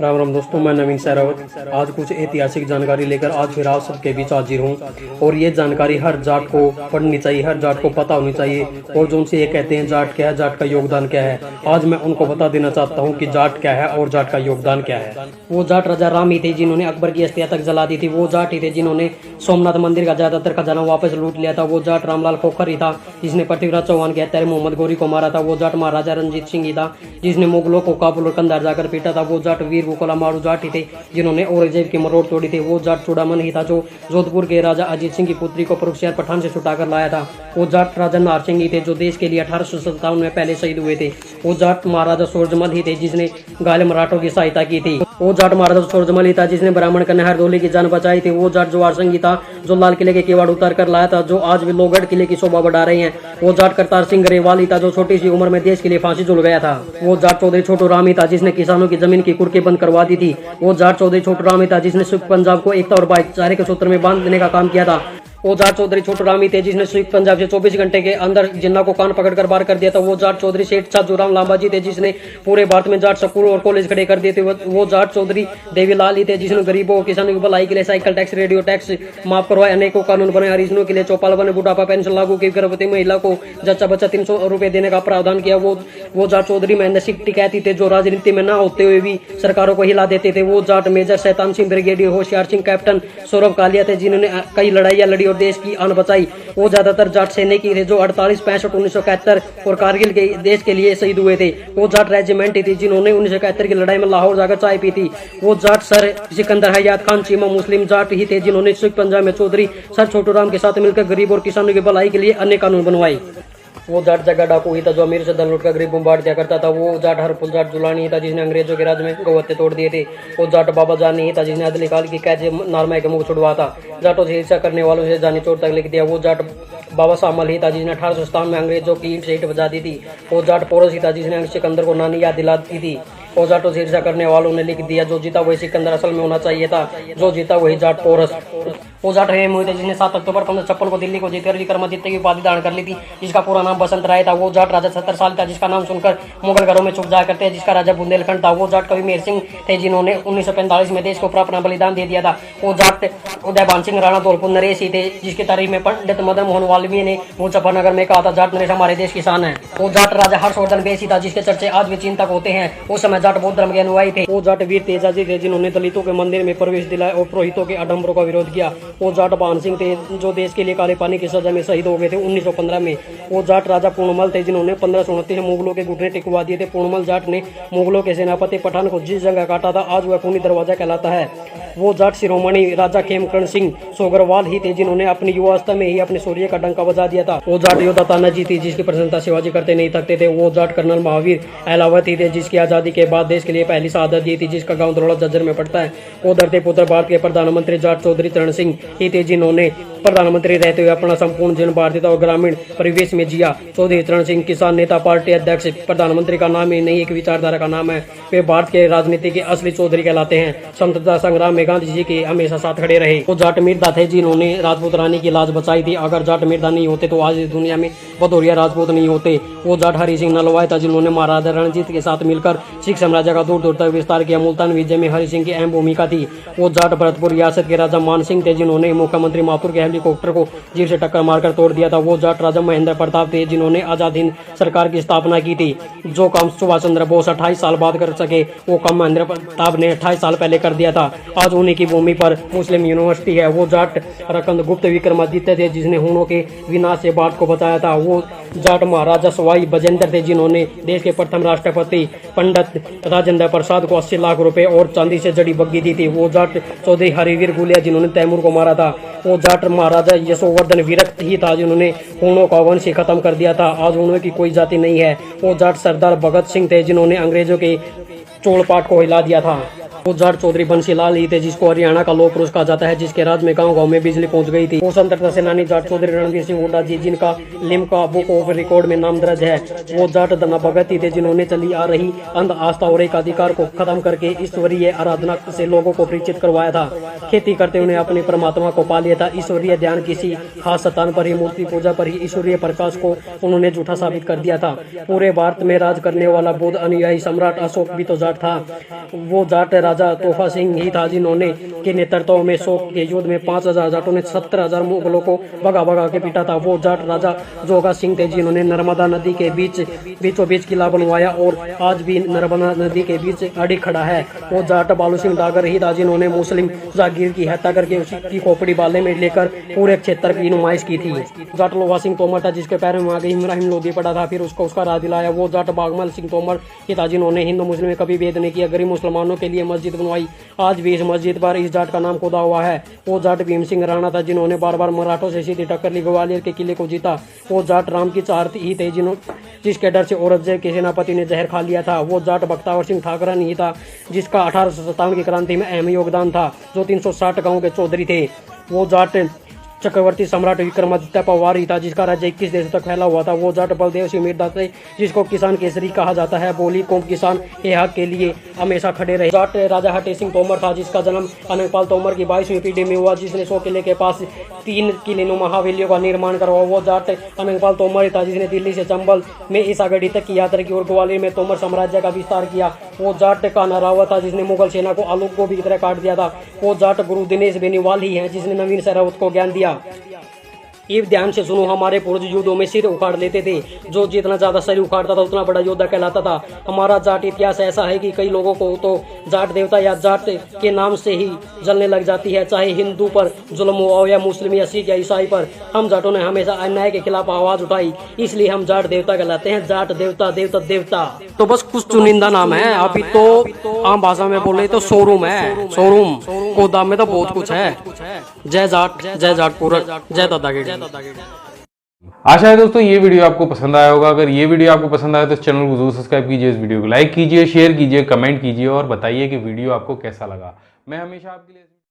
राम राम दोस्तों, मैं नवीन सहरावत आज कुछ ऐतिहासिक जानकारी लेकर आज फिर आप सबके बीच हाजिर हूँ। और ये जानकारी हर जाट को पढ़नी चाहिए, हर जाट को पता होनी चाहिए। और जो उनसे ये कहते हैं जाट क्या है, जाट का योगदान क्या है, आज मैं उनको बता देना चाहता हूँ कि जाट क्या है और जाट का योगदान क्या है। वो जाट राजा राम ही थे जिन्होंने अकबर की अस्थियां तक जला दी थी। वो जाट ही थे जिन्होंने सोमनाथ मंदिर का ज्यादातर खजाना वापस लूट लिया था। वो जाट रामलाल खोखर ही था जिसने पृथ्वीराज चौहान के हत्यारे मोहम्मद गौरी को मारा था। वो जाट महाराजा रंजीत सिंह ही था जिसने मुगलों को काबुल और कंधार जाकर पीटा था। वो जाट वीर गोकला मारू जाट थे जिन्होंने औरंगजेब की मरोड़ तोड़ी थी। वो जाट चूड़ामन ही था जो जोधपुर के राजा अजीत सिंह की पुत्री को फर्रुखसियार पठान से छुटाकर लाया था। वो जाट राजा नार सिंह ही थे जो देश के लिए 1857 में पहले शहीद हुए थे। वो जाट महाराजा सूरजमल ही थे जिसने घायल मराठों की सहायता की थी। वो जाट महाराजा सूरजमल ही था जिसने ब्राह्मण कन्या हरदौली की जान बचाई थी। वो जाट जवाहर सिंह ही था जो लाल किले के किवाड़ उतार कर लाया था, जो आज भी लोहगढ़ किले की शोभा बढ़ा रहे हैं। वो जाट करतार सिंह ग्रेवाल ही था जो छोटी सी उम्र में देश के लिए फांसी झूल गया था। वो जाट चौधरी छोटू राम ही था जिसने किसानों की जमीन की कुर्की बंद करवा दी थी। वो जाट चौधरी छोटू राम ही था जिसने सिख पंजाब को एकता और भाईचारे के सूत्र में बांधने का काम किया था। वो जाट चौधरी छोटू राम ही थे जिसने सिख पंजाब से 24 घंटे के अंदर जिन्ना को कान पकड़कर बाहर कर दिया था। वो जाट चौधरी सेठ छाजूराम लांबा जी थे जिसने पूरे भारत में जाट स्कूल और कॉलेज खड़े कर दिए थे। वो जाट चौधरी देवीलाल ही थे जिसने गरीबों और किसानों की भलाई के लिए साइकिल टैक्स, रेडियो टैक्स माफ करवाए, अनेकों कानून बनाए, हरिजनों के लिए चौपाल बने, बुढ़ापा पेंशन लागू की, गर्भवती महिला को जच्चा बच्चा 300 रुपए देने का प्रावधान किया। वो जाट चौधरी महेंद्र सिंह टिकैती थे जो राजनीति में न होते हुए भी सरकारों को हिला देते थे। वो Jat major Shaitan Singh, brigadier Hoshiyar Singh, captain Saurabh Kalia थे जिन्होंने कई लड़ाइयां लड़ी और देश की आन बचाई। वो ज्यादातर जाट सैनिक ही थे जो 48, 65, 1971 और कारगिल के देश के लिए शहीद हुए थे। वो जाट रेजिमेंट ही थी जिन्होंने 1971 की लड़ाई में लाहौर जाकर चाय पी थी। वो जाट सर सिकंदर हयात खान चीमा मुस्लिम जाट ही थे जिन्होंने सिख पंजाब में चौधरी सर छोटू राम के साथ मिलकर गरीब और किसानों की भलाई के लिए अनेक कानून बनवाए। वो जाट जगह डाकू ही था जो अमीर से धन लूटकर गरीब बांट दिया करता था। वो जाट हरफुल जाट जुलानी ही था जिसने अंग्रेजों के राज में गौहत्या तोड़ दिए थे। वो जाट बाबा जानी ही था जिसने अदली काल की कैद नारमाई के मुंह छुड़वा था, जाटों से ईर्ष्या करने वालों से जानी चोर तक लिख दिया। वो जाट बाबा शामल ही था जिसने 1857 में अंग्रेजों की ईंट से ईंट बजा दी थी। वो जाट पोरस ही था जिसने सिकंदर को नानी याद दिला दी थी। वो जाटों से ईर्ष्या करने वालों ने लिख दिया जो जीता वही सिकंदर असल में होना चाहिए था, जो जीता वही जाट पोरस। वो जाट रहे हुए थे जिसने 7 अक्टूबर 1556 को दिल्ली को जीतकर विक्रमादित्य की उपाधि धारण कर ली थी जिसका पूरा नाम बसंत राय था। वो जाट राजा 70 साल था जिसका नाम सुनकर मुगल घरों में छुप जाया करते हैं, जिसका राजा बुंदेलखंड था। वो जाट कवि मेहर सिंह थे जिन्होंने 1945 में देश को अपना बलिदान दे दिया था। वो जाट उदयभान सिंह राणा धौलपुर नरेश ही थे जिसकी तारीफ में पंडित मदन मोहन वाल्मीकि ने मुजफ्फरनगर में कहा था, जाट नरेश हमारे देश की शान है। वो जाट राजा हर्षवर्धन बेसी था जिसके चर्चे आज भी चिंतक होते हैं। उस समय जाट बौद्ध धर्म के अनुयायी थे। वो जाट वीर तेजाजी थे जिन्होंने दलितों के मंदिर में प्रवेश दिलाया और पुरोहितों के आडंबरों का विरोध किया। वो जाट बाण सिंह थे जो देश के लिए काले पानी की सजा में शहीद हो गए थे 1915 में। वो जाट राजा पूर्णमल थे जिन्होंने 1529 में मुगलों के घुटने टिकवा दिए थे। पूर्णमल जाट ने मुगलों के सेनापति पठान को जिस जगह काटा था आज वह खूनी दरवाजा कहलाता है। वो जाट शिरोमणि राजा खेमकर्ण सिंह सोगरवाल ही थे जिन्होंने अपनी युवावस्था में ही अपने सूर्य का डंका बजा दिया था। वो जाट योद्धा तानाजी थी जिसकी प्रशंसा शिवाजी करते नहीं थकते थे। वो जाट कर्नल महावीर अहलावत ही थे जिसकी आजादी के बाद देश के लिए पहली शहादत दी थी जिसका गांव दरोड़ा झज्जर में पड़ता है। वो धरती पुत्र भारत के प्रधानमंत्री जाट चौधरी चरण सिंह ही थे जिन्होंने प्रधानमंत्री रहते हुए अपना संपूर्ण जीवन भारतीयता और ग्रामीण परिवेश में जिया। चौधरी चरण सिंह किसान नेता, पार्टी अध्यक्ष, प्रधानमंत्री का नाम ही नहीं एक विचारधारा का नाम है। वे भारत के राजनीति के असली चौधरी कहलाते हैं। स्वतंत्रता संग्राम में गांधी जी के हमेशा साथ खड़े रहे। वो जाट मिर्जा थे जिन्होंने राजपूत रानी की लाज बचाई थी। अगर जाट मिर्जा नहीं होते तो आज इस दुनिया में भदौरिया राजपूत नहीं होते। वो जाट हरि सिंह नलवाई था जिन्होंने महाराजा रणजीत के साथ मिलकर सिख साम्राज्य का दूर दूर तक विस्तार किया। मुल्तान विजय में हरि सिंह की अहम भूमिका थी। वो जाट भरतपुर रियासत के राजा मान सिंह थे जिन्होंने मुख्यमंत्री माथुर के हेलीकॉप्टर को जीप से टक्कर मारकर तोड़ दिया था। वो जाट राजा महेंद्र प्रताप थे जिन्होंने आजाद हिंद सरकार की स्थापना की थी। जो काम सुभाष चंद्र बोस 28 साल बाद कर सके वो काम महेंद्र प्रताप ने 28 साल पहले कर दिया था। आज उन्हीं की भूमि पर मुस्लिम यूनिवर्सिटी है। वो जाट रकंद गुप्त विक्रमादित्य थे जिसने हुनों के विनाश से भारत को बचाया था। वो जाट महाराजा सवाई बजेंद्र थे जिन्होंने देश के प्रथम राष्ट्रपति पंडित राजेंद्र प्रसाद को 80 लाख रुपए और चांदी से जड़ी बग्गी दी थी। वो जाट चौधरी हरिवीर गुलिया जिन्होंने तैमूर को मारा था। वो जाट महाराजा यशोवर्धन विरक्त ही था जिन्होंने हुनों का वंश ही खत्म कर दिया था। आज हुनों की कोई जाति नहीं है। वो जाट सरदार भगत सिंह थे जिन्होंने अंग्रेजों के चोलपाट को हिला दिया था। वो जाट चौधरी बंसीलाल ही थे जिसको हरियाणा का लौह पुरुष कहा जाता है, जिसके राज में गांव गांव में बिजली पहुंच गई थी। वो स्वतंत्रता सेनानी जाट चौधरी रणवीर सिंह हुड्डा जी जिनका लिम्का बुक ऑफ रिकॉर्ड में नाम दर्ज है। वो जाट धना भगत ही थे जिन्होंने चली आ रही अंध आस्था और एक अधिकार को खत्म करके ईश्वरीय आराधना से लोगों को परिचित करवाया था। खेती करते उन्हें अपने परमात्मा को पा लिया था। ईश्वरीय ध्यान किसी खास स्थान पर ही, मूर्ति पूजा पर ही ईश्वरीय प्रकाश को उन्होंने झूठा साबित कर दिया था। पूरे भारत में राज करने वाला बौद्ध अनुयायी सम्राट अशोक भी तो जाट जाट था। वो जाट राजा तोहफा सिंह ही था जिन्होंने के नेतृत्व में शोक के युद्ध में 5000 जाटों ने 70,000 मुगलों को भगा भगा के पीटा था। वो जाट राजा जोगा सिंह थे जिन्होंने नर्मदा नदी के बीचों बीच किला बनवाया और आज भी नर्मदा नदी के बीच अड़ी खड़ा है। वो जाट बालू सिंह डागर ही था जिन्होंने मुस्लिम जागीर की हत्या करके उसकी खोपड़ी बाले में लेकर पूरे क्षेत्र की नुमाइश की थी। जाट लोहा सिंह तोमर था जिसके पैरों में आगे इब्राहिम लोधी पड़ा था, फिर उसको उसका राज दिलाया। वो जाट बागमल सिंह तोमर ही था जिन्होंने हिंदू मुस्लिम में कभी भेद नहीं किया, गरीब मुसलमानों के लिए मस्जिद बनवाई। आज भी इस मस्जिद पर इस जाट का नाम खुदा हुआ है। वो जाट भीम सिंह राणा था जिन्होंने बार बार मराठों से सीधी टक्कर ली, ग्वालियर के किले को जीता। वो जाट राम की चार ही थे जिसके डर से औरंगजेब के सेनापति ने जहर खा लिया था। वो जाट बख्तावर सिंह ठाकरा नहीं था जिसका 1857 की क्रांति में अहम योगदान था, जो 360 गांव के चौधरी थे। वो जाट चक्रवर्ती सम्राट विक्रमादित्य पवार ही था जिसका राज्य 21 देशों तक फैला हुआ था। वो जाट बलदेव सिंह मिर्दा थे जिसको किसान केसरी कहा जाता है। बोली कौम किसान के हक के लिए हमेशा खड़े रहे। जाट राजा हटे सिंह तोमर था जिसका जन्म अनंगपाल तोमर की 22वीं पीढ़ी में हुआ, जिसने 100 किले के पास 3 किले नुमा हवेलियों का निर्माण करवाया। वो जाट अनंगपाल तोमर ही था जिसने दिल्ली से चंबल में ईसागढ़ी तक की यात्रा की और ग्वालियर में तोमर साम्राज्य का विस्तार किया। वो जाट का नारावा था जिसने मुगल सेना को आलू गोभी की तरह काट दिया था। वो जाट गुरु दिनेश बेनीवाल ही है जिसने नवीन सहरावत को ज्ञान दिया। ये ध्यान से सुनो, हमारे पूर्वज युद्धों में सिर उखाड़ लेते थे, जो जितना ज्यादा सिर उखाड़ता था उतना बड़ा योद्धा कहलाता था। हमारा जाट इतिहास ऐसा है कि कई लोगों को तो जाट देवता या जाट के नाम से ही जलने लग जाती है, चाहे हिंदू पर जुल्म हो या मुस्लिम या सिख या ईसाई पर। हम जाटों ने हमेशा अन्याय के खिलाफ आवाज उठाई, इसलिए हम जाट देवता कहलाते हैं। जाट देवता देवता देवता तो बस कुछ चुनिंदा नाम है, अभी तो आम भाषा में बोले तो शोरूम है। शोरूम गोदाम में तो बहुत कुछ है। जय जाट पूरक, जय दादा गेड़ी। आशा है दोस्तों ये वीडियो आपको पसंद आया होगा। अगर ये वीडियो आपको पसंद आया तो इस चैनल को जरूर सब्सक्राइब कीजिए, इस वीडियो को लाइक कीजिए, शेयर कीजिए, कमेंट कीजिए और बताइए कि वीडियो आपको कैसा लगा। मैं हमेशा आपके लिए